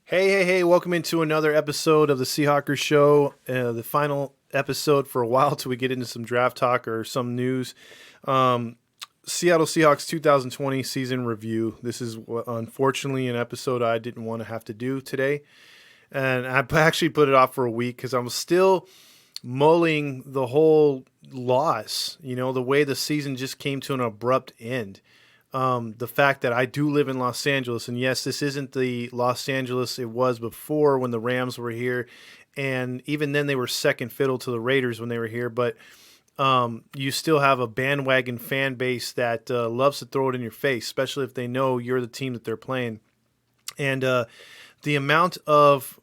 Hey, welcome into another episode of the Seahawkers Show, the final episode for a while till we get into some draft talk or some news. Um, Seattle Seahawks 2020 season review. This is unfortunately an episode I didn't want to have to do today. And I actually put it off for a week because I'm still mulling the whole loss, the way the season just came to an abrupt end. The fact that I do live in Los Angeles, and yes, this isn't the Los Angeles it was before when the Rams were here, and even then they were second fiddle to the Raiders when they were here. But you still have a bandwagon fan base that loves to throw it in your face, especially if they know you're the team that they're playing. And the amount of,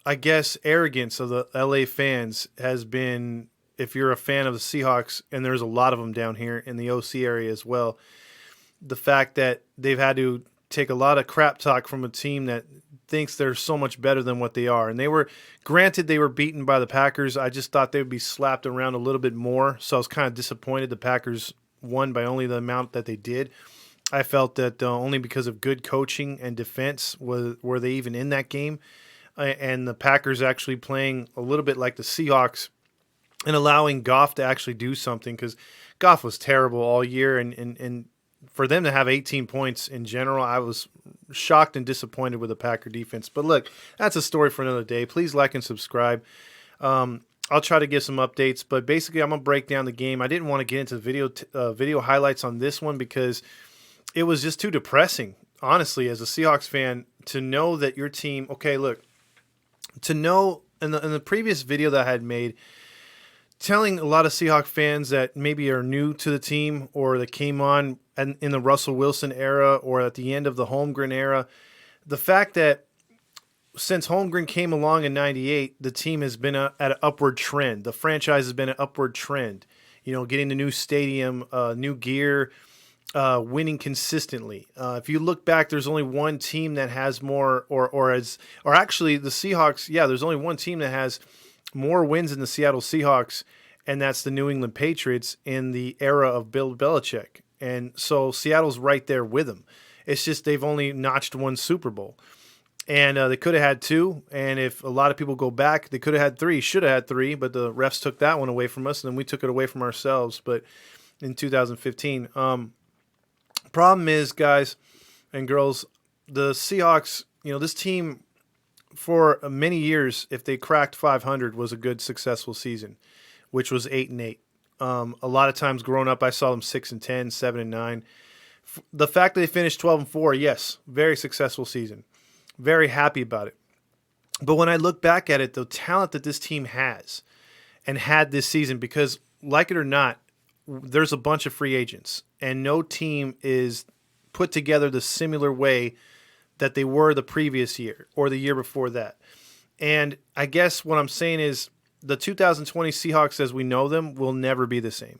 I guess, arrogance of the LA fans has been, if you're a fan of the Seahawks, and there's a lot of them down here in the OC area as well, the fact that they've had to take a lot of crap talk from a team that thinks they're so much better than what they are. And they were beaten by the Packers. I just thought they would be slapped around a little bit more. So I was kind of disappointed the Packers won by only the amount that they did. I felt that only because of good coaching and defense were they even in that game. And the Packers actually playing a little bit like the Seahawks and allowing Goff to actually do something, because Goff was terrible all year, and for them to have 18 points in general, I was shocked and disappointed with the Packer defense. But look, that's a story for another day. Please like and subscribe. I'll try to give some updates, but basically I'm going to break down the game. I didn't want to get into video highlights on this one because it was just too depressing, honestly, as a Seahawks fan, to know that your team, okay, look, to know in the previous video that I had made, telling a lot of Seahawks fans that maybe are new to the team or that came on in the Russell Wilson era or at the end of the Holmgren era, the fact that since Holmgren came along in 98, the team has been at an upward trend. The franchise has been an upward trend, getting the new stadium, new gear, winning consistently. If you look back, there's only one team that has more or actually the Seahawks, there's only one team that has more wins than the Seattle Seahawks, and that's the New England Patriots in the era of Bill Belichick. And so Seattle's right there with them. It's just they've only notched one Super Bowl. And they could have had two, and if a lot of people go back, they could have had three, should have had three, but the refs took that one away from us, and then we took it away from ourselves, but in 2015. Problem is, guys and girls, the Seahawks, this team for many years, if they cracked 500, was a good, successful season, which was 8-8. A lot of times growing up, I saw them 6-10, 7-9. The fact that they finished 12-4, yes, very successful season. Very happy about it. But when I look back at it, the talent that this team has and had this season, because like it or not, there's a bunch of free agents, and no team is put together the similar way that they were the previous year or the year before that. And I guess what I'm saying is the 2020 Seahawks as we know them will never be the same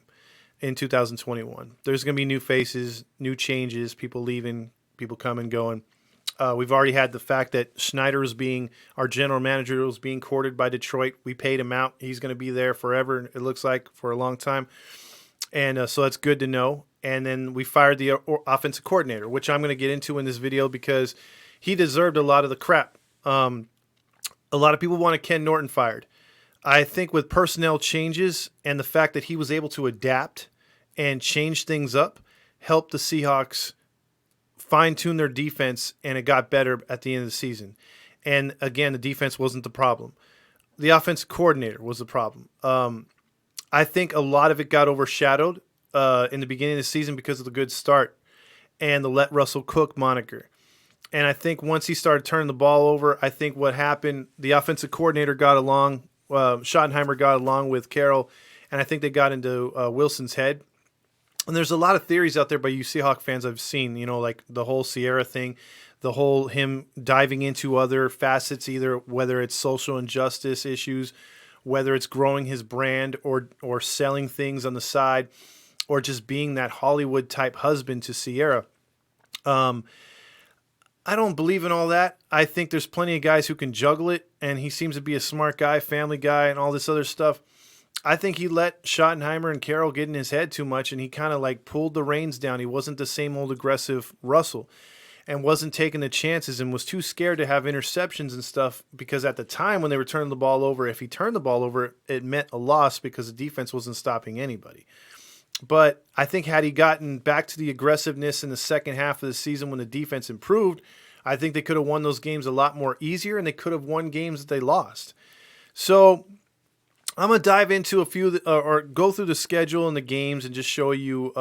in 2021. There's going to be new faces, new changes, people leaving, people coming, going. We've already had the fact that Schneider our general manager was being courted by Detroit. We paid him out. He's going to be there forever, it looks like, for a long time. And so that's good to know. And then we fired the offensive coordinator, which I'm going to get into in this video because he deserved a lot of the crap. A lot of people wanted Ken Norton fired. I think with personnel changes and the fact that he was able to adapt and change things up, helped the Seahawks fine-tune their defense, and it got better at the end of the season. And again, the defense wasn't the problem. The offensive coordinator was the problem. I think a lot of it got overshadowed in the beginning of the season because of the good start and the Let Russell Cook moniker. And I think once he started turning the ball over, I think what happened, the offensive coordinator got along, Schottenheimer got along with Carroll, and I think they got into Wilson's head. And there's a lot of theories out there by you Seahawk fans I've seen, like the whole Sierra thing, the whole him diving into other facets, either whether it's social injustice issues, whether it's growing his brand or selling things on the side, or just being that Hollywood type husband to Sierra. I don't believe in all that. I think there's plenty of guys who can juggle it, and he seems to be a smart guy, family guy, and all this other stuff. I think he let Schottenheimer and Carroll get in his head too much, and he kind of like pulled the reins down. He wasn't the same old aggressive Russell. and wasn't taking the chances and was too scared to have interceptions and stuff, because at the time when they were turning the ball over, if he turned the ball over, it meant a loss because the defense wasn't stopping anybody. But I think had he gotten back to the aggressiveness in the second half of the season when the defense improved, I think they could have won those games a lot more easier, and they could have won games that they lost. So I'm going to dive into a few or go through the schedule and the games and just show you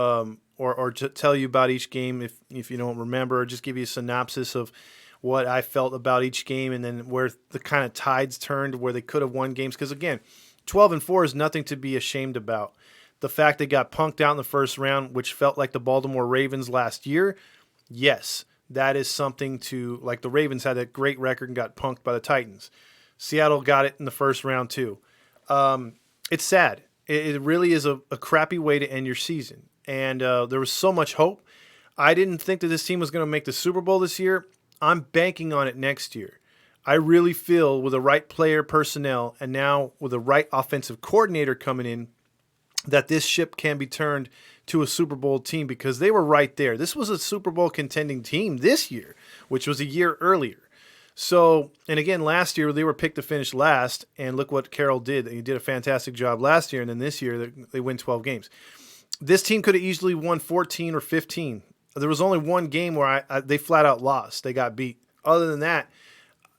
or to tell you about each game if you don't remember, or just give you a synopsis of what I felt about each game, and then where the kind of tides turned where they could have won games. Because, again, 12-4 is nothing to be ashamed about. The fact they got punked out in the first round, which felt like the Baltimore Ravens last year, yes, that is something to, like, the Ravens had a great record and got punked by the Titans. Seattle got it in the first round too. It's sad. It really is a crappy way to end your season. And there was so much hope. I didn't think that this team was going to make the Super Bowl this year. I'm banking on it next year. I really feel with the right player personnel and now with the right offensive coordinator coming in, that this ship can be turned to a Super Bowl team, because they were right there. This was a Super Bowl contending team this year, which was a year earlier. So, and again, last year they were picked to finish last, and look what Carroll did. He did a fantastic job last year, and then this year they win 12 games. This team could have easily won 14 or 15. There was only one game where they flat out lost. They got beat. Other than that,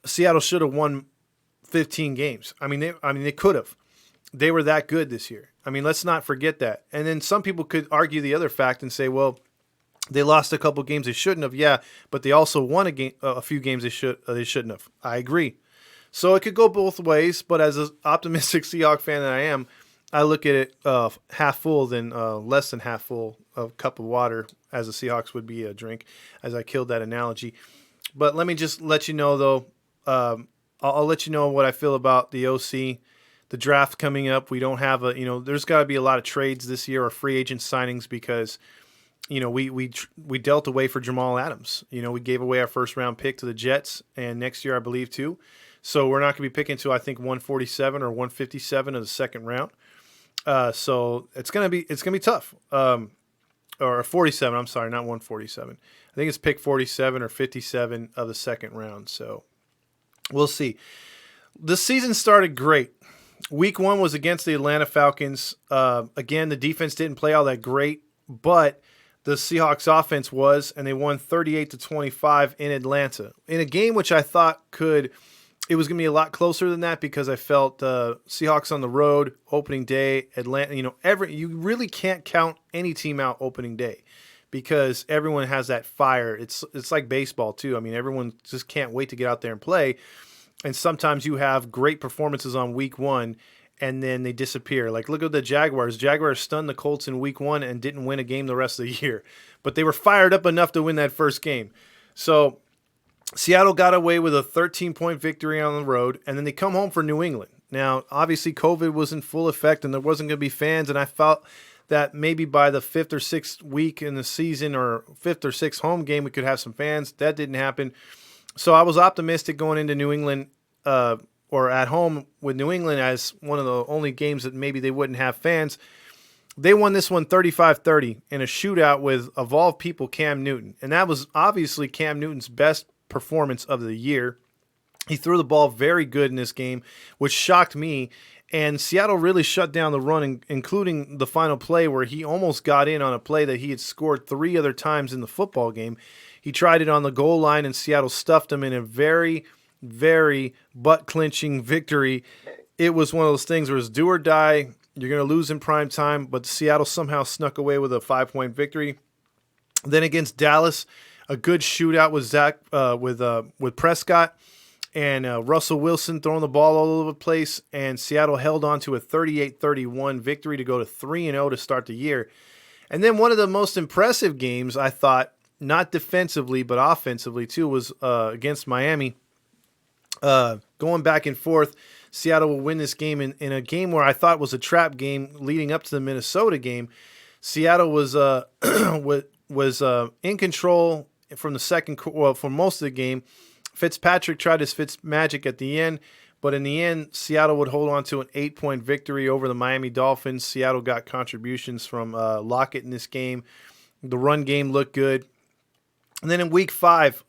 Seattle should have won 15 games. I mean, they could have. They were that good this year. I mean, let's not forget that. And then some people could argue the other fact and say, well, they lost a couple games they shouldn't have. Yeah, but they also won a few games they shouldn't have. I agree. So it could go both ways, but as an optimistic Seahawks fan that I am, I look at it half full than less than half full of cup of water, as a Seahawks would be a drink, as I killed that analogy. But let me just let you know, though, I'll let you know what I feel about the OC. The draft coming up, we don't have there's got to be a lot of trades this year or free agent signings, because we dealt away for Jamal Adams. We gave away our first round pick to the Jets, and next year I believe too. So we're not going to be picking to, I think, 147 or 157 of the second round. So it's gonna be tough. Or 47. I'm sorry, not 147. I think it's pick 47 or 57 of the second round. So we'll see. The season started great. Week 1 was against the Atlanta Falcons. Again, the defense didn't play all that great, but the Seahawks offense was, and they won 38-25 in Atlanta. In a game which I thought it was going to be a lot closer than that, because I felt Seahawks on the road, opening day, Atlanta, you really can't count any team out opening day, because everyone has that fire. It's like baseball too. I mean, everyone just can't wait to get out there and play. And sometimes you have great performances on week 1, and then they disappear. Like, look at the Jaguars. Jaguars stunned the Colts in week 1 and didn't win a game the rest of the year. But they were fired up enough to win that first game. So Seattle got away with a 13-point victory on the road, and then they come home for New England. Now, obviously, COVID was in full effect, and there wasn't going to be fans, and I felt that maybe by the 5th or 6th week in the season, or 5th or 6th home game, we could have some fans. That didn't happen. So I was optimistic going into New England, or at home with New England, as one of the only games that maybe they wouldn't have fans. They won this one 35-30 in a shootout with, of all people, Cam Newton. And that was obviously Cam Newton's best performance of the year. He threw the ball very good in this game, which shocked me. And Seattle really shut down the run, including the final play where he almost got in on a play that he had scored 3 other times in the football game. He tried it on the goal line, and Seattle stuffed him in a very, very butt-clenching victory. It was one of those things where it's do or die. You're going to lose in prime time, but Seattle somehow snuck away with a 5-point victory. Then against Dallas, a good shootout with Prescott and Russell Wilson throwing the ball all over the place, and Seattle held on to a 38-31 victory to go to 3-0 to start the year. And then one of the most impressive games, I thought, not defensively but offensively too, was against Miami. Going back and forth, Seattle will win this game in a game where I thought was a trap game leading up to the Minnesota game. Seattle was in control from the second, for most of the game. Fitzpatrick tried his Fitzmagic at the end, but in the end, Seattle would hold on to an 8-point victory over the Miami Dolphins. Seattle got contributions from Lockett in this game. The run game looked good. And then in week 5,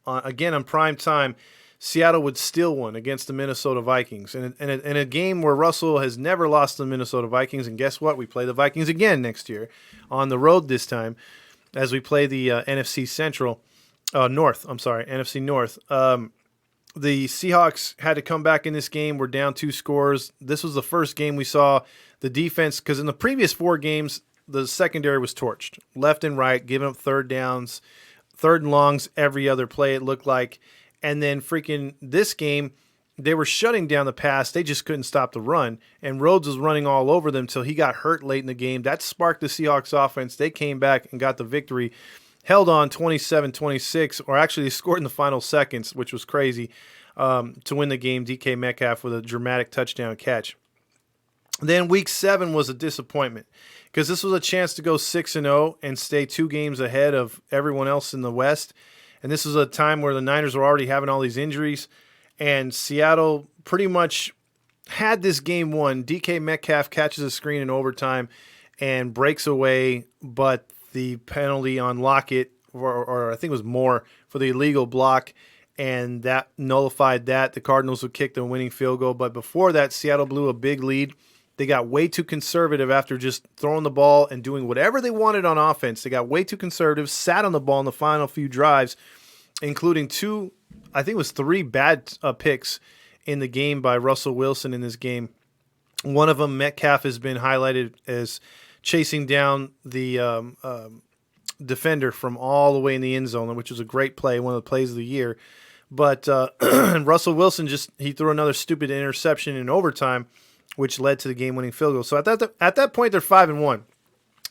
again on prime time, Seattle would steal one against the Minnesota Vikings. And in a game where Russell has never lost to the Minnesota Vikings. And guess what? We play the Vikings again next year on the road this time as we play the NFC North. I'm sorry, NFC North. The Seahawks had to come back in this game. We're down 2 scores. This was the first game we saw the defense, because in the previous 4 games, the secondary was torched left and right, giving up third downs, third and longs every other play, it looked like. And then freaking this game, they were shutting down the pass. They just couldn't stop the run. And Rhodes was running all over them until he got hurt late in the game. That sparked the Seahawks offense. They came back and got the victory, held on 27-26, or actually they scored in the final seconds, which was crazy, to win the game. DK Metcalf with a dramatic touchdown catch. Then week 7 was a disappointment because this was a chance to go 6-0 and stay 2 games ahead of everyone else in the West. And this was a time where the Niners were already having all these injuries, and Seattle pretty much had this game won. DK Metcalf catches a screen in overtime and breaks away, but the penalty on Lockett, or I think it was Moore, for the illegal block, and that nullified that. The Cardinals would kick the winning field goal. But before that, Seattle blew a big lead. They got way too conservative after just throwing the ball and doing whatever they wanted on offense. They got way too conservative, sat on the ball in the final few drives, including 2, I think it was 3 bad picks in the game by Russell Wilson in this game. One of them, Metcalf, has been highlighted as chasing down the defender from all the way in the end zone, which was a great play, one of the plays of the year. But Russell Wilson he threw another stupid interception in overtime, which led to the game-winning field goal. So at that point, they're 5-1.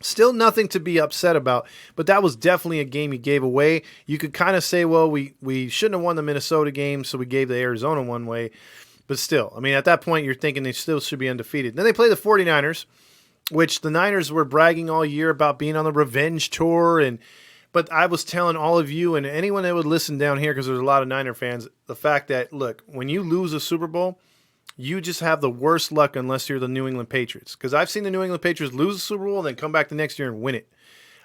Still nothing to be upset about, but that was definitely a game you gave away. You could kind of say, well, we shouldn't have won the Minnesota game, so we gave the Arizona one way. But still, I mean, at that point, you're thinking they still should be undefeated. Then they play the 49ers, which the Niners were bragging all year about being on the revenge tour. But I was telling all of you and anyone that would listen down here, because there's a lot of Niner fans, the fact that, look, when you lose a Super Bowl, you just have the worst luck unless you're the New England Patriots. Because I've seen the New England Patriots lose the Super Bowl and then come back the next year and win it.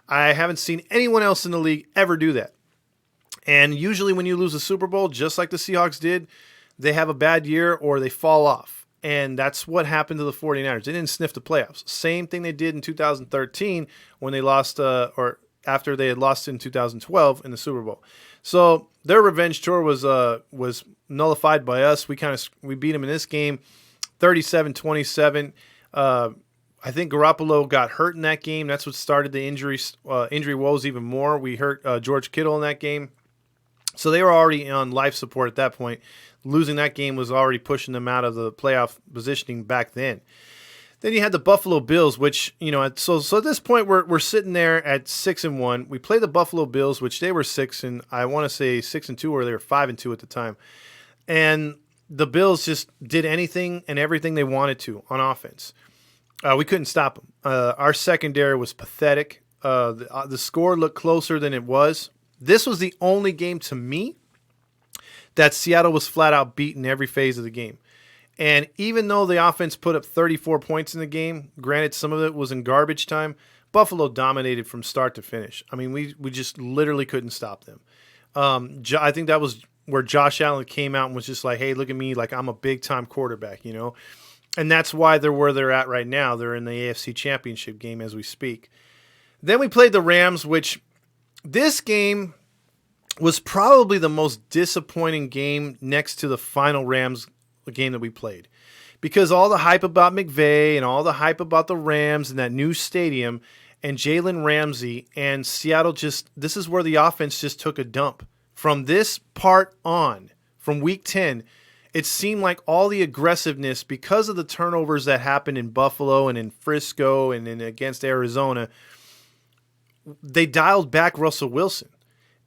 I haven't seen anyone else in the league ever do that. And usually when you lose a Super Bowl, just like the Seahawks did, they have a bad year or they fall off. And that's what happened to the 49ers. They didn't sniff the playoffs. Same thing they did in 2013 when they lost, or after they had lost in 2012 in the Super Bowl. So their revenge tour was nullified by us. We beat them in this game, 37-27. I think Garoppolo got hurt in that game. That's what started the injury woes even more. We hurt George Kittle in that game. So they were already on life support at that point. Losing that game was already pushing them out of the playoff positioning back then. Then you had the Buffalo Bills, which, so at this point we're sitting there at 6-1. We play the Buffalo Bills, which they were 6 and I want to say 6-2, or they were 5-2 at the time. And the Bills just did anything and everything they wanted to on offense. We couldn't stop them. Our secondary was pathetic. The score looked closer than it was. This was the only game to me that Seattle was flat out beaten every phase of the game. And even though the offense put up 34 points in the game, granted some of it was in garbage time, Buffalo dominated from start to finish. I mean, we just literally couldn't stop them. I think that was where Josh Allen came out and was just like, hey, look at me, like I'm a big-time quarterback, And that's why they're where they're at right now. They're in the AFC Championship game as we speak. Then we played the Rams, which this game was probably the most disappointing game next to the final Rams game that we played, because all the hype about McVay and all the hype about the Rams and that new stadium and Jalen Ramsey and Seattle, this is where the offense just took a dump. From this part on, from week 10, it seemed like all the aggressiveness, because of the turnovers that happened in Buffalo and in Frisco and against Arizona, they dialed back Russell Wilson.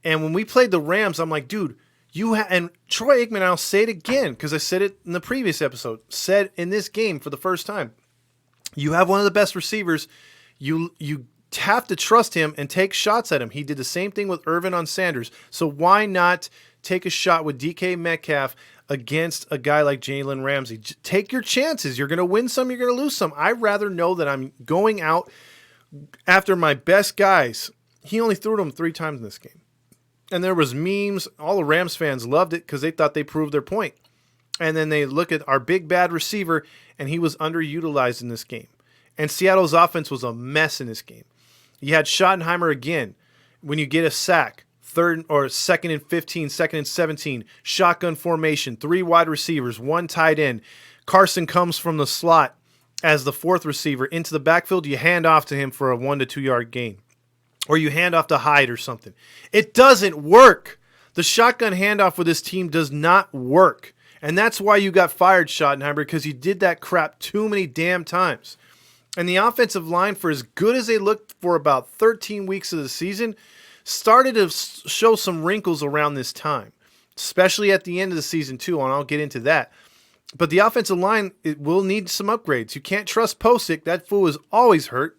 And when we played the Rams, I'm like, dude, and Troy Aikman, I'll say it again because I said it in the previous episode, said in this game for the first time, you have one of the best receivers. You have to trust him and take shots at him. He did the same thing with Irvin on Sanders. So why not take a shot with DK Metcalf against a guy like Jalen Ramsey? Take your chances. You're going to win some, you're going to lose some. I'd rather know that I'm going out after my best guys. He only threw them 3 times in this game. And there was memes. All the Rams fans loved it because they thought they proved their point. And then they look at our big bad receiver, and he was underutilized in this game. And Seattle's offense was a mess in this game. You had Schottenheimer again. When you get a sack, third or second and 15, second and 17, shotgun formation, 3 wide receivers, 1 tight end. Carson comes from the slot as the 4th receiver into the backfield. You hand off to him for a 1 to 2 yard gain. Or you hand off to Hyde or something. It doesn't work. The shotgun handoff with this team does not work. And that's why you got fired, Schottenheimer, because you did that crap too many damn times. And the offensive line, for as good as they looked for about 13 weeks of the season, started to show some wrinkles around this time, especially at the end of the season too, and I'll get into that. But the offensive line, it will need some upgrades. You can't trust Posick. That fool is always hurt.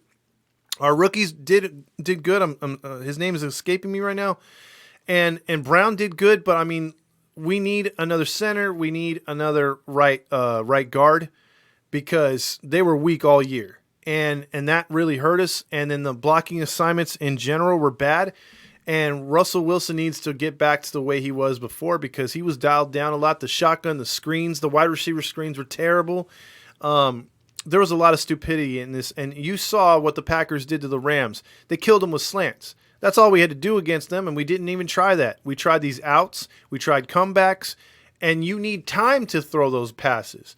Our rookies did good. His name is escaping me right now. And Brown did good, but I mean, we need another center. We need another right guard because they were weak all year. And that really hurt us. And then the blocking assignments in general were bad. And Russell Wilson needs to get back to the way he was before because he was dialed down a lot. The shotgun, the screens, the wide receiver screens were terrible. There was a lot of stupidity in this. And you saw what the Packers did to the Rams. They killed them with slants. That's all we had to do against them, and we didn't even try that. We tried these outs. We tried comebacks. And you need time to throw those passes.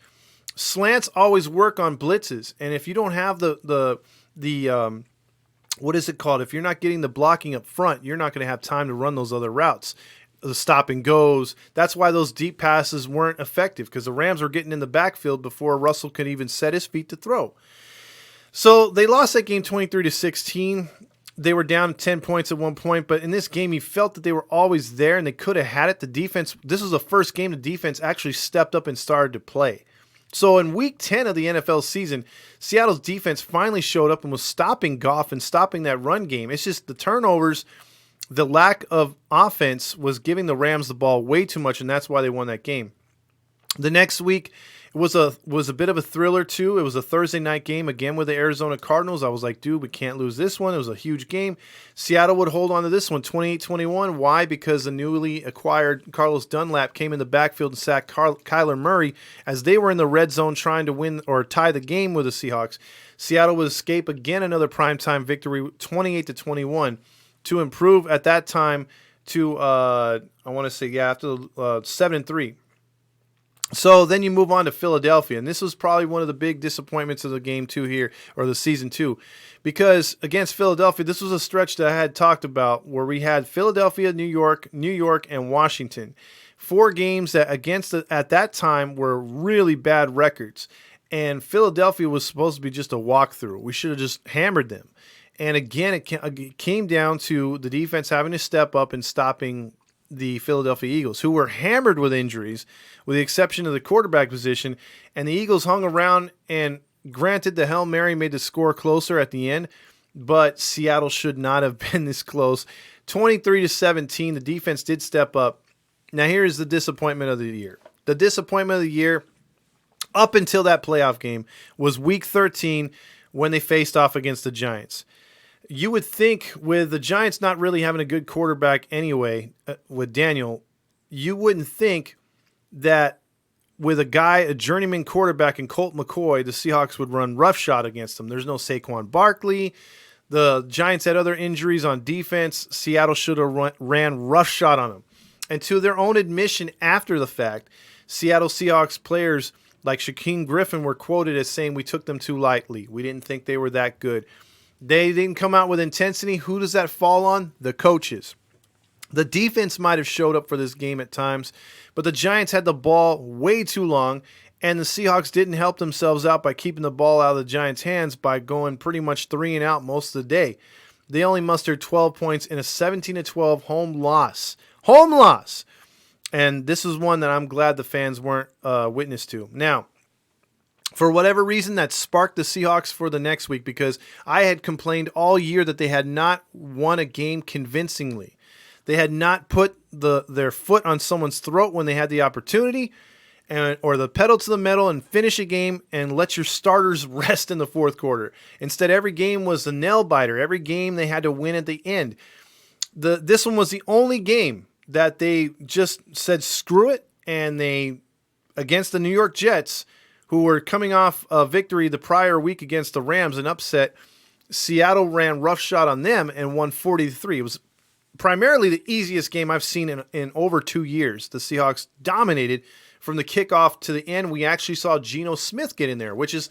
Slants always work on blitzes. And if you don't have the what is it called? If you're not getting the blocking up front, you're not going to have time to run those other routes. The stop and goes. That's why those deep passes weren't effective because the Rams were getting in the backfield before Russell could even set his feet to throw. So they lost that game 23-16. They were down 10 points at one point, but in this game, you felt that they were always there and they could have had it. The defense, this was the first game the defense actually stepped up and started to play. So in week 10 of the NFL season, Seattle's defense finally showed up and was stopping Goff and stopping that run game. It's just the turnovers, the lack of offense was giving the Rams the ball way too much, and that's why they won that game. The next week was a bit of a thriller too. It was a Thursday night game again with the Arizona Cardinals. I was like, dude, we can't lose this one. It was a huge game. Seattle would hold on to this one, 28-21. Why? Because the newly acquired Carlos Dunlap came in the backfield and sacked Kyler Murray as they were in the red zone trying to win or tie the game with the Seahawks. Seattle would escape again another primetime victory, 28-21, to improve at that time to after 7-3. So then you move on to Philadelphia, and this was probably one of the big disappointments of the game two here, or the season two, because against Philadelphia, this was a stretch that I had talked about where we had Philadelphia, New York, and Washington. 4 games that at that time were really bad records, and Philadelphia was supposed to be just a walkthrough. We should have just hammered them. And again, it came down to the defense having to step up and stopping the Philadelphia Eagles, who were hammered with injuries, with the exception of the quarterback position, and the Eagles hung around, and granted, the Hail Mary made the score closer at the end, but Seattle should not have been this close. 23-17, the defense did step up. Now here's the disappointment of the year. The disappointment of the year, up until that playoff game, was Week 13 when they faced off against the Giants. You would think with the Giants not really having a good quarterback anyway, with Daniel, you wouldn't think that with a journeyman quarterback in Colt McCoy, the Seahawks would run roughshod against them. There's no Saquon Barkley. The Giants had other injuries on defense. Seattle should have ran roughshod on them. And to their own admission after the fact, Seattle Seahawks players like Shaquem Griffin were quoted as saying we took them too lightly. We didn't think they were that good. They didn't come out with intensity. Who does that fall on? The coaches. The defense might have showed up for this game at times, but the Giants had the ball way too long, and the Seahawks didn't help themselves out by keeping the ball out of the Giants' hands by going pretty much 3 and out most of the day. They only mustered 12 points in a 17-12 home loss. Home loss! And this is one that I'm glad the fans weren't witness to. Now, for whatever reason, that sparked the Seahawks for the next week because I had complained all year that they had not won a game convincingly. They had not put their foot on someone's throat when they had the opportunity, or the pedal to the metal and finish a game and let your starters rest in the fourth quarter. Instead, every game was a nail-biter. Every game they had to win at the end. This one was the only game that they just said screw it, and they, against the New York Jets, who were coming off a victory the prior week against the Rams, an upset, Seattle ran roughshod on them and won 40-3. It was primarily the easiest game I've seen in over 2 years. The Seahawks dominated from the kickoff to the end. We actually saw Geno Smith get in there, which is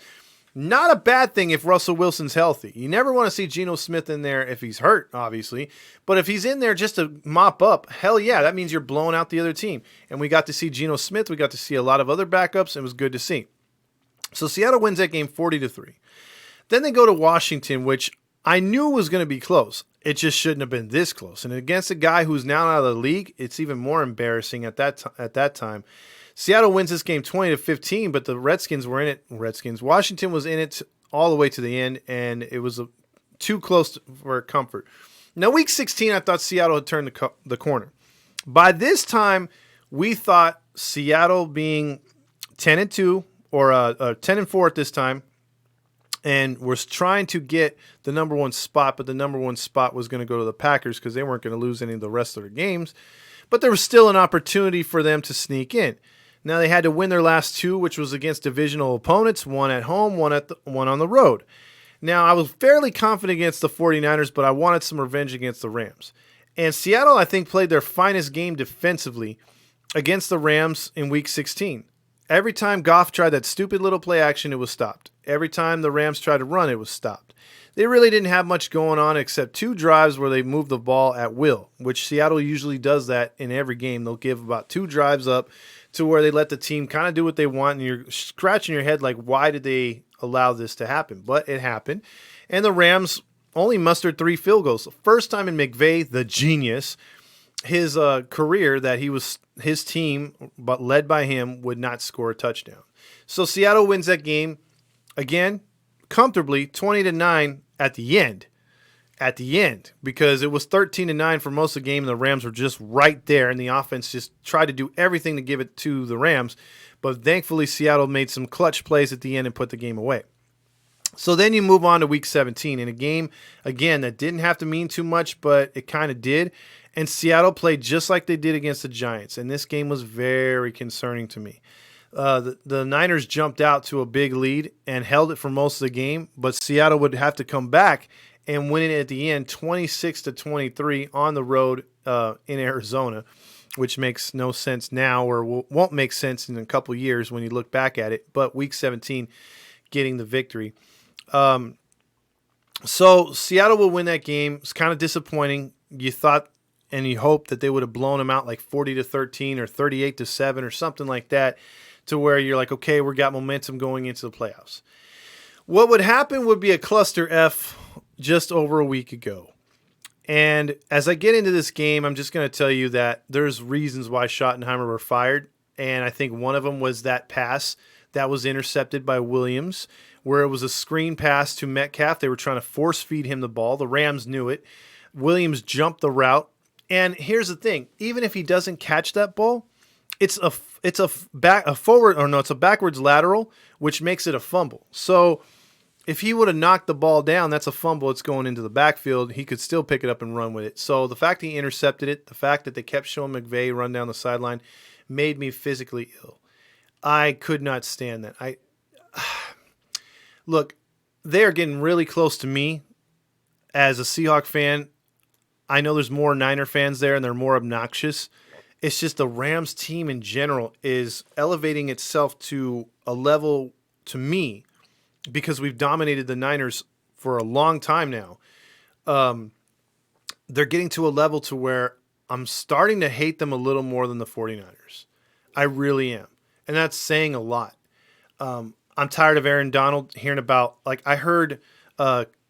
not a bad thing if Russell Wilson's healthy. You never want to see Geno Smith in there if he's hurt, obviously. But if he's in there just to mop up, hell yeah, that means you're blowing out the other team. And we got to see Geno Smith. We got to see a lot of other backups. It was good to see. So Seattle wins that game 40-3. Then they go to Washington, which I knew was going to be close. It just shouldn't have been this close. And against a guy who's now out of the league, it's even more embarrassing at that time. Seattle wins this game 20-15, but the Redskins were in it. Washington was in it all the way to the end, and it was too close for comfort. Now, week 16, I thought Seattle had turned the corner. By this time, we thought Seattle being 10-2 or 10-4 at this time, and was trying to get the number one spot, but the number one spot was going to go to the Packers because they weren't going to lose any of the rest of their games. But there was still an opportunity for them to sneak in. Now they had to win their last two, which was against divisional opponents, one at home, one on the road. Now I was fairly confident against the 49ers, but I wanted some revenge against the Rams. And Seattle, I think, played their finest game defensively against the Rams in week 16. Every time Goff tried that stupid little play action, it was stopped. Every time the Rams tried to run, it was stopped. They really didn't have much going on except 2 drives where they moved the ball at will, which Seattle usually does that in every game. They'll give about 2 drives up to where they let the team kind of do what they want, and you're scratching your head like, why did they allow this to happen? But it happened, and the Rams only mustered 3 field goals. The first time in McVay, the genius, his career that his team, but led by him, would not score a touchdown. So Seattle wins that game, again, comfortably, 20-9 at the end. Because it was 13-9 for most of the game, and the Rams were just right there, and the offense just tried to do everything to give it to the Rams. But thankfully, Seattle made some clutch plays at the end and put the game away. So then you move on to week 17, in a game, again, that didn't have to mean too much, but it kind of did. And Seattle played just like they did against the Giants, and this game was very concerning to me. The Niners jumped out to a big lead and held it for most of the game, but Seattle would have to come back and win it at the end 26-23 on the road in Arizona, which makes no sense now or won't make sense in a couple years when you look back at it. But week 17, getting the victory. So Seattle will win that game. It's kind of disappointing. You thought and you hoped that they would have blown them out like 40-13 or 38-7 or something like that, to where you're like, okay, we got momentum going into the playoffs. What would happen would be a cluster F just over a week ago. And as I get into this game, I'm just going to tell you that there's reasons why Schottenheimer were fired. And I think one of them was that pass that was intercepted by Williams, where it was a screen pass to Metcalf. They were trying to force feed him the ball. The Rams knew it. Williams jumped the route. And here's the thing. Even if he doesn't catch that ball, it's a backwards lateral, which makes it a fumble. So if he would have knocked the ball down, that's a fumble. It's going into the backfield. He could still pick it up and run with it. So the fact that he intercepted it, the fact that they kept showing McVay run down the sideline, made me physically ill. I could not stand that. Look, they are getting really close to me as a Seahawk fan. I know there's more Niner fans there, and they're more obnoxious. It's just the Rams team in general is elevating itself to a level, to me, because we've dominated the Niners for a long time now. They're getting to a level to where I'm starting to hate them a little more than the 49ers. I really am. And that's saying a lot. I'm tired of Aaron Donald hearing about, like, I heard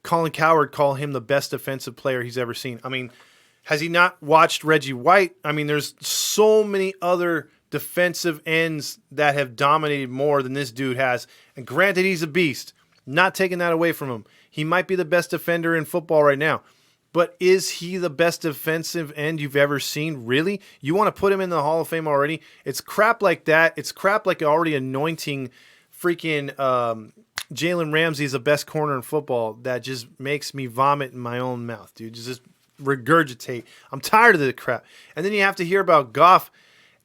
Colin Cowherd call him the best defensive player he's ever seen. I mean, has he not watched Reggie White? I mean, there's so many other defensive ends that have dominated more than this dude has. And granted, he's a beast. Not taking that away from him. He might be the best defender in football right now. But is he the best defensive end you've ever seen? Really? You want to put him in the Hall of Fame already? It's crap like that. It's crap like already anointing freaking Jalen Ramsey is the best corner in football. That just makes me vomit in my own mouth, dude. Just regurgitate. I'm tired of the crap. And then you have to hear about Goff,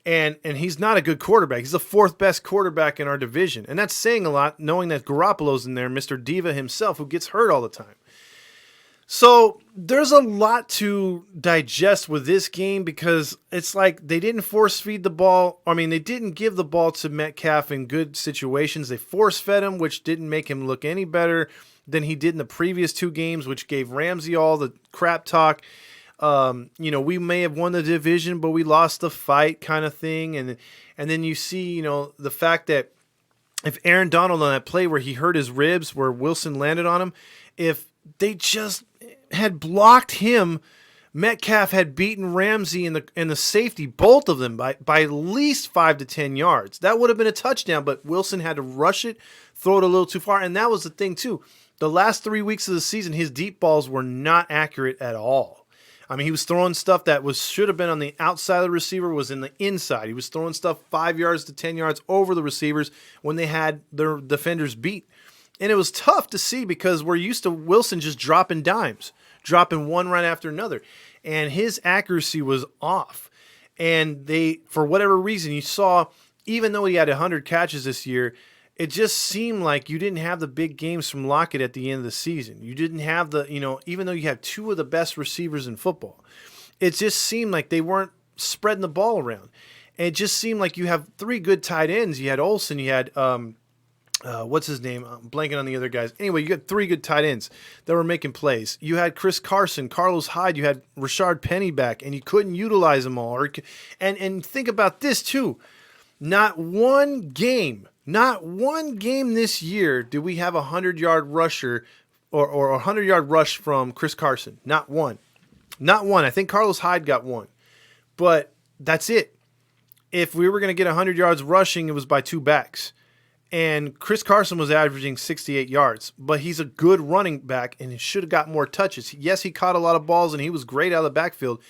and he's not a good quarterback. He's the fourth best quarterback in our division. And that's saying a lot, knowing that Garoppolo's in there, Mr. Diva himself, who gets hurt all the time. So there's a lot to digest with this game because it's like they didn't force feed the ball. I mean, they didn't give the ball to Metcalf in good situations. They force fed him, which didn't make him look any better than he did in the previous two games, which gave Ramsey all the crap talk. We may have won the division, but we lost the fight kind of thing. And then you see, the fact that if Aaron Donald on that play where he hurt his ribs, where Wilson landed on him, if they just had blocked him, Metcalf had beaten Ramsey and the safety, both of them, by at least 5 to 10 yards. That would have been a touchdown, but Wilson had to rush it, throw it a little too far. And that was the thing, too. The last 3 weeks of the season, his deep balls were not accurate at all. I mean, he was throwing stuff that should have been on the outside of the receiver, was in the inside. He was throwing stuff 5 yards to 10 yards over the receivers when they had their defenders beat. And it was tough to see because we're used to Wilson just dropping dimes, dropping one right after another. And his accuracy was off. And they, for whatever reason, you saw, even though he had 100 catches this year, it just seemed like you didn't have the big games from Lockett at the end of the season. You didn't have even though you have two of the best receivers in football, it just seemed like they weren't spreading the ball around. And it just seemed like you have three good tight ends. You had Olsen, you had, what's his name? I'm blanking on the other guys. Anyway, you got three good tight ends that were making plays. You had Chris Carson, Carlos Hyde, you had Rashard Penny back, and you couldn't utilize them all. And think about this too. Not one game this year did we have a 100-yard rusher or a 100-yard rush from Chris Carson. Not one. I think Carlos Hyde got one. But that's it. If we were going to get 100 yards rushing, it was by two backs. And Chris Carson was averaging 68 yards, but he's a good running back and he should have got more touches. Yes, he caught a lot of balls and he was great out of the backfield,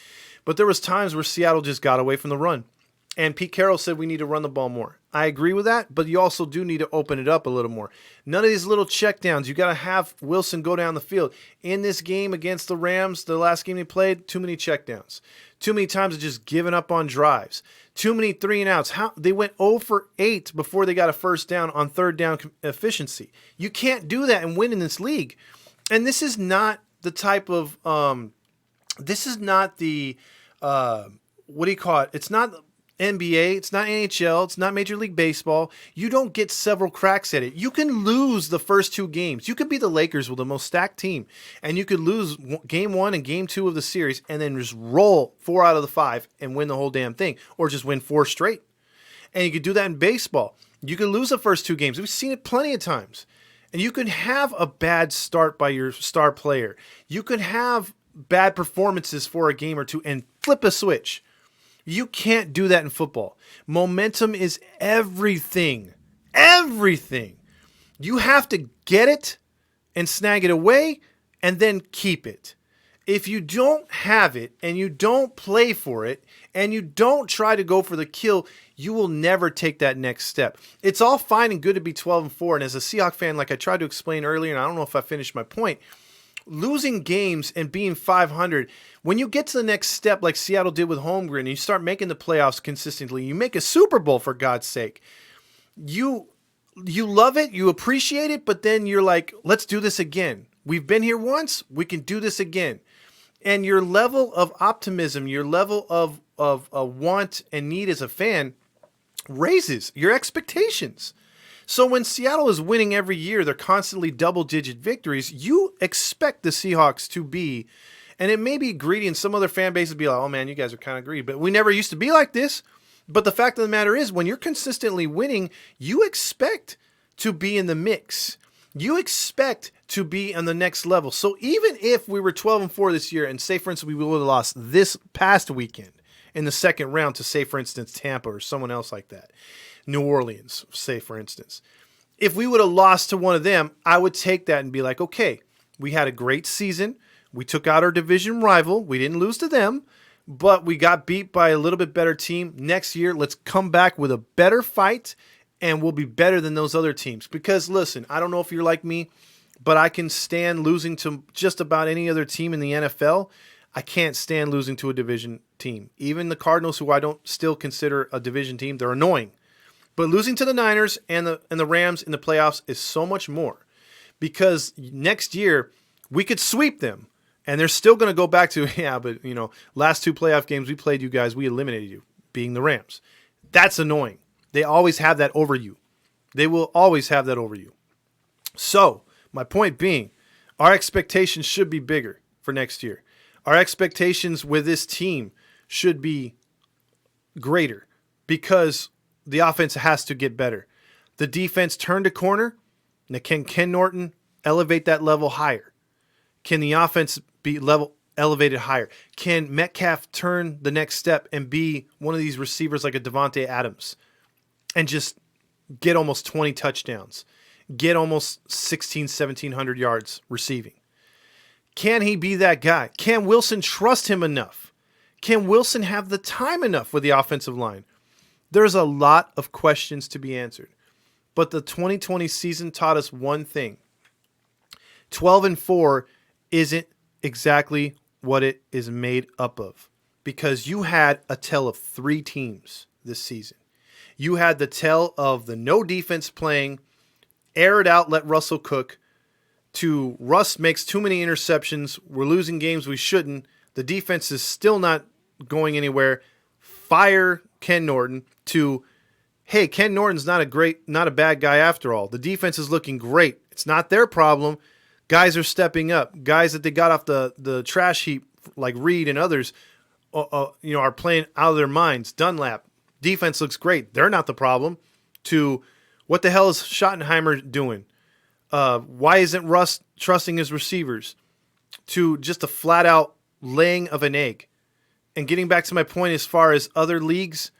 but there was times where Seattle just got away from the run. And Pete Carroll said we need to run the ball more. I agree with that, but you also do need to open it up a little more. None of these little checkdowns. You got to have Wilson go down the field. In this game against the Rams, the last game they played, too many checkdowns. Too many times of just giving up on drives. Too many 3-and-outs. They went 0 for 8 before they got a first down on third down efficiency. You can't do that and win in this league. And this is not the type of this is not the what do you call it? It's not NBA, it's not NHL, it's not Major League Baseball. You don't get several cracks at it. You can lose the first two games. You could be the Lakers with the most stacked team, and you could lose game 1 and game 2 of the series and then just roll 4 out of the 5 and win the whole damn thing, or just win 4 straight. And you could do that in baseball. You could lose the first 2 games. We've seen it plenty of times. And you could have a bad start by your star player. You could have bad performances for a game or two and flip a switch. You can't do that in football. Momentum is everything. Everything. You have to get it and snag it away and then keep it. If you don't have it and you don't play for it and you don't try to go for the kill, you will never take that next step. It's all fine and good to be 12-4. And as a Seahawks fan, like I tried to explain earlier, and I don't know if I finished my point, losing games and being 500, when you get to the next step like Seattle did with Holmgren and you start making the playoffs consistently, you make a Super Bowl for God's sake. You love it, you appreciate it, but then you're like, let's do this again. We've been here once, we can do this again. And your level of optimism, your level of want and need as a fan raises your expectations. So when Seattle is winning every year, they're constantly double-digit victories, you expect the Seahawks to be, and it may be greedy, and some other fan bases be like, oh man, you guys are kind of greedy, but we never used to be like this. But the fact of the matter is, when you're consistently winning, you expect to be in the mix. You expect to be on the next level. So even if we were 12-4 this year, and say, for instance, we would have lost this past weekend in the second round to, say, for instance, Tampa or someone else like that, New Orleans, say, for instance. If we would have lost to one of them, I would take that and be like, okay, we had a great season. We took out our division rival. We didn't lose to them, but we got beat by a little bit better team. Next year, let's come back with a better fight, and we'll be better than those other teams. Because, listen, I don't know if you're like me, but I can stand losing to just about any other team in the NFL. I can't stand losing to a division team. Even the Cardinals, who I don't still consider a division team, they're annoying. But losing to the Niners and the Rams in the playoffs is so much more, because next year we could sweep them, and they're still going to go back to, yeah, but last 2 playoff games we played you guys, we eliminated you, being the Rams. That's annoying. They always have that over you. They will always have that over you. So my point being, our expectations should be bigger for next year. Our expectations with this team should be greater, because the offense has to get better. The defense turned a corner. Now, can Ken Norton elevate that level higher? Can the offense be elevated higher? Can Metcalf turn the next step and be one of these receivers like a Devontae Adams and just get almost 20 touchdowns, get almost 1,700 yards receiving? Can he be that guy? Can Wilson trust him enough? Can Wilson have the time enough with the offensive line? There's a lot of questions to be answered. But the 2020 season taught us one thing. 12-4 isn't exactly what it is made up of, because you had a tale of 3 teams this season. You had the tale of the no defense playing, air it out, let Russell cook, to Russ makes too many interceptions, we're losing games we shouldn't, the defense is still not going anywhere, fire Ken Norton, to, hey, Ken Norton's not a bad guy after all. The defense is looking great. It's not their problem. Guys are stepping up. Guys that they got off the trash heap, like Reed and others, are playing out of their minds. Dunlap, defense looks great. They're not the problem. To, what the hell is Schottenheimer doing? Why isn't Russ trusting his receivers? To just a flat-out laying of an egg. And getting back to my point as far as other leagues,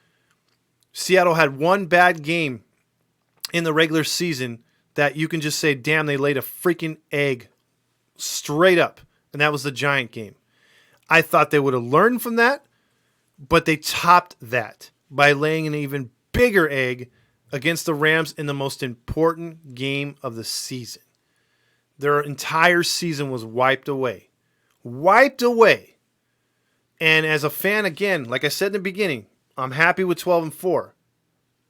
Seattle had one bad game in the regular season that you can just say, damn, they laid a freaking egg straight up, and that was the Giant game. I thought they would have learned from that, but they topped that by laying an even bigger egg against the Rams in the most important game of the season. Their entire season was wiped away. Wiped away. And as a fan, again, like I said in the beginning, I'm happy with 12-4.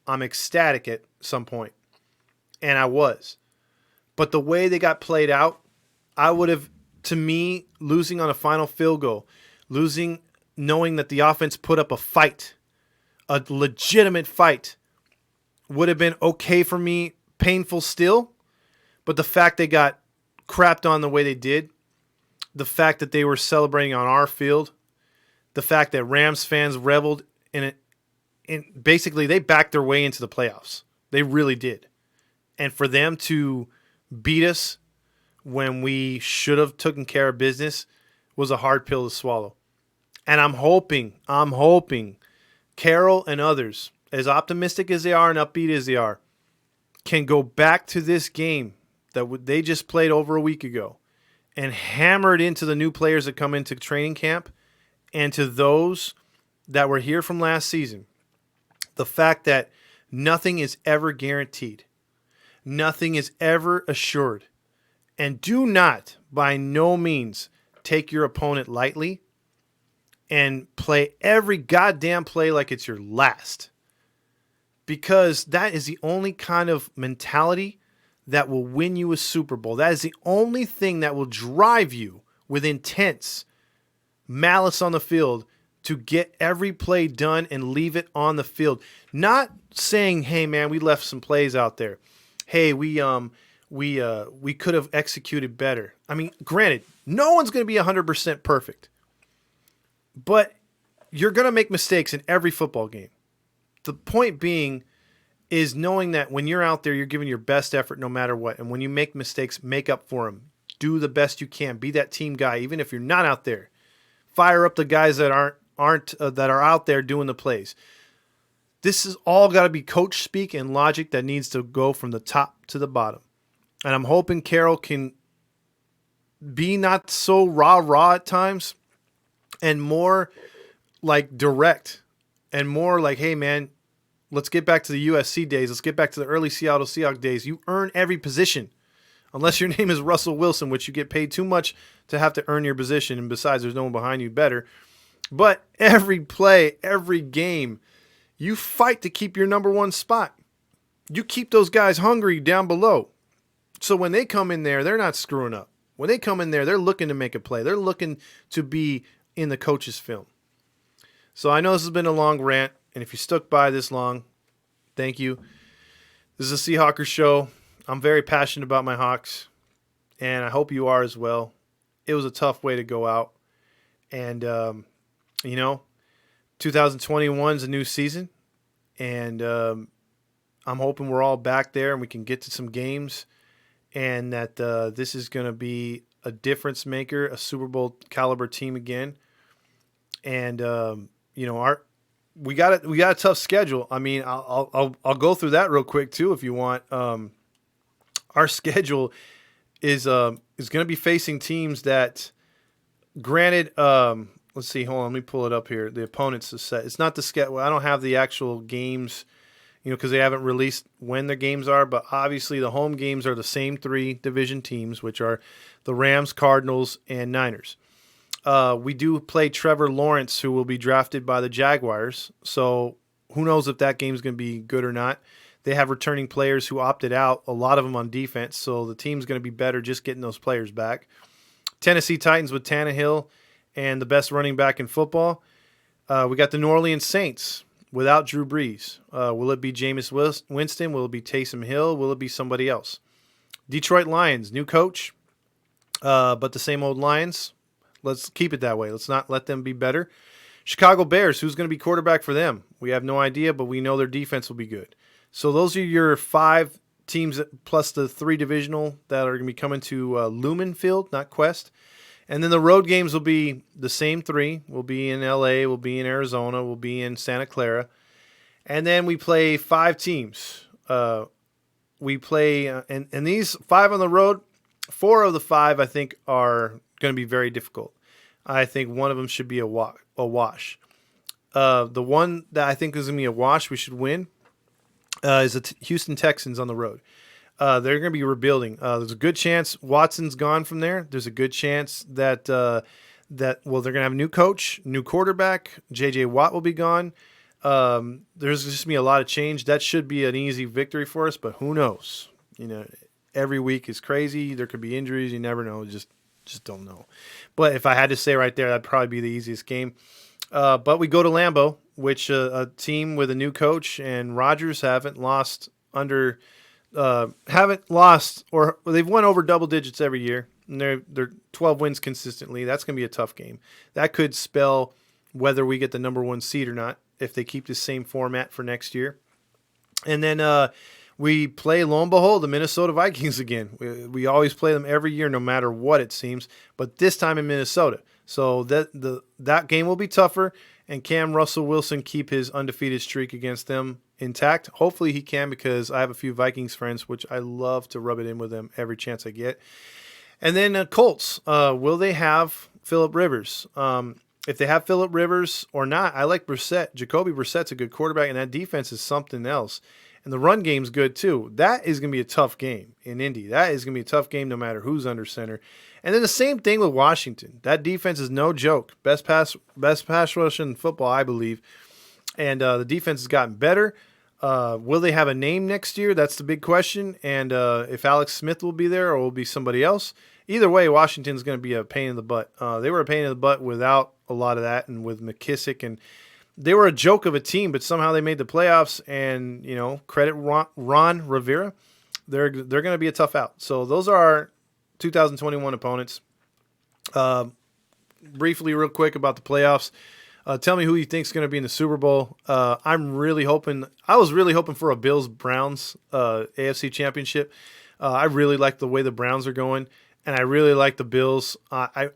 I'm ecstatic at some point. And I was. But the way they got played out, I would have, to me, losing on a final field goal, losing knowing that the offense put up a fight, a legitimate fight, would have been okay for me, painful still. But the fact they got crapped on the way they did, the fact that they were celebrating on our field, the fact that Rams fans reveled in it, and basically they backed their way into the playoffs. They really did. And for them to beat us when we should have taken care of business was a hard pill to swallow. And I'm hoping Carroll and others, as optimistic as they are and upbeat as they are, can go back to this game that they just played over a week ago and hammer it into the new players that come into training camp and to those that were here from last season. The fact that nothing is ever guaranteed. Nothing is ever assured. And do not, by no means, take your opponent lightly and play every goddamn play like it's your last. Because that is the only kind of mentality that will win you a Super Bowl. That is the only thing that will drive you with intense malice on the field to get every play done and leave it on the field. Not saying, hey, man, we left some plays out there. Hey, we could have executed better. I mean, granted, no one's going to be 100% perfect. But you're going to make mistakes in every football game. The point being is knowing that when you're out there, you're giving your best effort no matter what. And when you make mistakes, make up for them. Do the best you can. Be that team guy, even if you're not out there. Fire up the guys that are out there doing the plays. This is all got to be coach speak and logic that needs to go from the top to the bottom. And I'm hoping Carroll can be not so rah-rah at times and more like direct and more like, hey, man, let's get back to the USC days. Let's get back to the early Seattle Seahawks days. You earn every position. unless your name is Russell Wilson, which you get paid too much to have to earn your position. And besides, there's no one behind you better. But every play, every game, you fight to keep your number one spot. You keep those guys hungry down below. So when they come in there, they're not screwing up. When they come in there, they're looking to make a play. They're looking to be in the coach's film. So I know this has been a long rant, and if you stuck by this long, thank you. This is a Seahawkers show. I'm very passionate about my Hawks, and I hope you are as well. It was a tough way to go out. And, 2021 is a new season, and I'm hoping we're all back there and we can get to some games, and that this is going to be a difference maker, a Super Bowl caliber team again. And we got a tough schedule. I mean, I'll go through that real quick too if you want. Our schedule is going to be facing teams that, granted, let's see, hold on, let me pull it up here. The opponents is set. It's not the schedule. I don't have the actual games, because they haven't released when the games are, but obviously the home games are the same three division teams, which are the Rams, Cardinals, and Niners. We do play Trevor Lawrence, who will be drafted by the Jaguars, so who knows if that game's going to be good or not. They have returning players who opted out, a lot of them on defense, so the team's going to be better just getting those players back. Tennessee Titans with Tannehill and the best running back in football. We got the New Orleans Saints without Drew Brees. Will it be Jameis Winston? Will it be Taysom Hill? Will it be somebody else? Detroit Lions, new coach, but the same old Lions. Let's keep it that way. Let's not let them be better. Chicago Bears, who's going to be quarterback for them? We have no idea, but we know their defense will be good. So those are your 5 teams plus the 3 divisional that are going to be coming to Lumen Field, not Quest. And then the road games will be the same 3. We'll be in LA, we'll be in Arizona, we'll be in Santa Clara. And then we play 5 teams. We play, and these 5 on the road, 4 of the 5 I think are going to be very difficult. I think one of them should be a wash. The one that I think is going to be a wash, we should win, is the Houston Texans on the road. They're going to be rebuilding. There's a good chance Watson's gone from there. There's a good chance that they're going to have a new coach, new quarterback. J.J. Watt will be gone. There's just going to be a lot of change. That should be an easy victory for us, but who knows? Every week is crazy. There could be injuries. You never know. Just don't know. But if I had to say right there, that'd probably be the easiest game. But we go to Lambeau, which a team with a new coach and Rodgers haven't lost, or they've won over double digits every year. And they're 12 wins consistently. That's going to be a tough game. That could spell whether we get the number 1 seed or not if they keep the same format for next year. And then we play, lo and behold, the Minnesota Vikings again. We always play them every year, no matter what it seems, but this time in Minnesota. So that game will be tougher, and can Russell Wilson keep his undefeated streak against them intact? Hopefully he can, because I have a few Vikings friends, which I love to rub it in with them every chance I get. And then Colts, will they have Phillip Rivers? If they have Phillip Rivers or not, I like Brissett. Jacoby Brissett's a good quarterback, and that defense is something else. And the run game's good too. That is going to be a tough game in Indy. That is going to be a tough game no matter who's under center. And then the same thing with Washington. That defense is no joke. Best pass rush in football, I believe. And the defense has gotten better. Will they have a name next year? That's the big question. And if Alex Smith will be there or will be somebody else. Either way, Washington's going to be a pain in the butt. They were a pain in the butt without a lot of that, and with McKissick, and they were a joke of a team, but somehow they made the playoffs. And credit Ron Rivera. They're going to be a tough out. So those are our 2021 opponents. Briefly, real quick about the playoffs. Tell me who you think is going to be in the Super Bowl. I was really hoping for a Bills-Browns AFC Championship. I really like the way the Browns are going, and I really like the Bills. I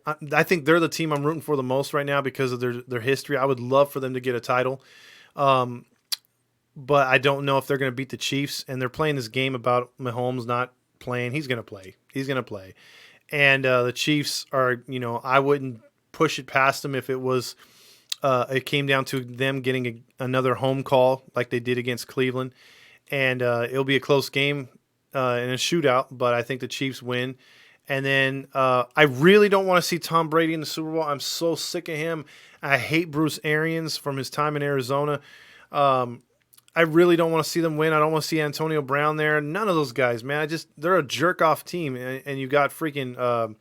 think they're the team I'm rooting for the most right now because of their history. I would love for them to get a title, but I don't know if they're going to beat the Chiefs. And they're playing this game about Mahomes not playing. He's going to play. And the Chiefs are, I wouldn't push it past them if it was. It came down to them getting another home call like they did against Cleveland, and it'll be a close game. in a shootout, but I think the Chiefs win. And then I really don't want to see Tom Brady in the Super Bowl. I'm so sick of him. I hate Bruce Arians from his time in Arizona. I really don't want to see them win. I don't want to see Antonio Brown there. None of those guys, man. They're a jerk-off team. And you got freaking,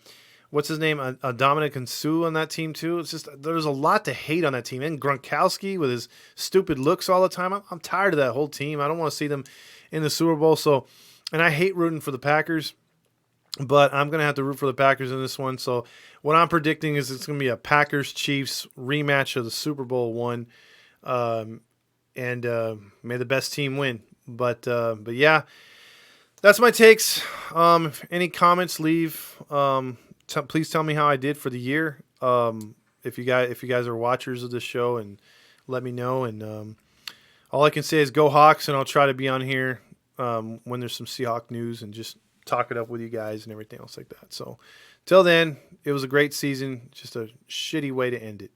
what's his name? Dominic Sue on that team, too. It's just, there's a lot to hate on that team. And Gronkowski with his stupid looks all the time. I'm tired of that whole team. I don't want to see them in the Super Bowl. And I hate rooting for the Packers. But I'm going to have to root for the Packers in this one. So what I'm predicting is it's going to be a Packers-Chiefs rematch of the Super Bowl one. And may the best team win. But yeah, that's my takes. Any comments, leave. Please tell me how I did for the year. If you guys are watchers of this show, and let me know. And all I can say is go Hawks, and I'll try to be on here when there's some Seahawks news and just talk it up with you guys and everything else like that. So till then, it was a great season. Just a shitty way to end it.